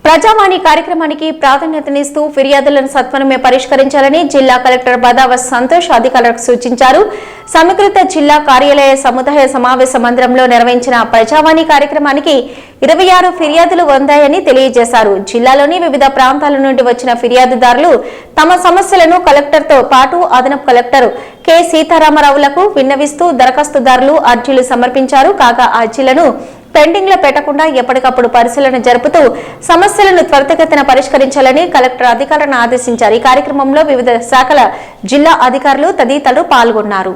ప్రజావాణి కార్యక్రమానికి ప్రాధాన్యతనిస్తూ ఫిర్యాదులను సత్వరమే పరిష్కరించాలని జిల్లా కలెక్టర్ బదావత్ సంతోష్ అధికారులకు సూచించారు. సమీకృత జిల్లా కార్యాలయ సముదాయ సమావేశ మందిరంలో నిర్వహించిన ప్రజావాణి కార్యక్రమానికి 26 ఫిర్యాదులు అందాయని తెలియజేశారు. జిల్లాలోని వివిధ ప్రాంతాల నుండి వచ్చిన ఫిర్యాదుదారులు తమ సమస్యలను కలెక్టర్తో పాటు అదనపు కలెక్టర్ కె సీతారామరావులకు విన్నవిస్తూ దరఖాస్తుదారులు అర్జీలు సమర్పించారు. కాగా అర్జీలను పెండింగ్ లో పెట్టకుండా ఎప్పటికప్పుడు పరిశీలన జరుపుతూ సమస్యలను త్వరితగతిన పరిష్కరించాలని కలెక్టర్ అధికారులను ఆదేశించారు. ఈ కార్యక్రమంలో వివిధ శాఖల జిల్లా అధికారులు తదితరులు పాల్గొన్నారు.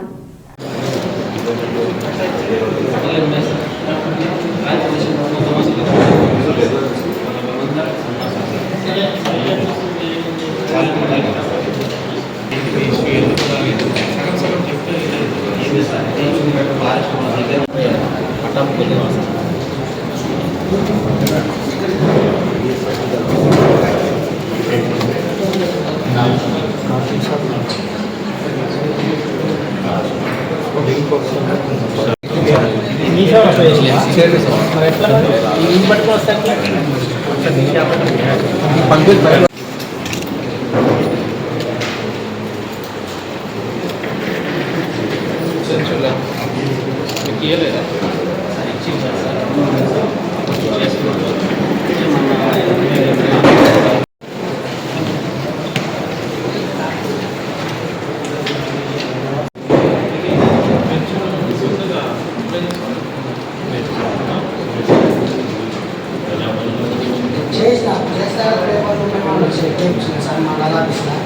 చేస్తా రేపు సార్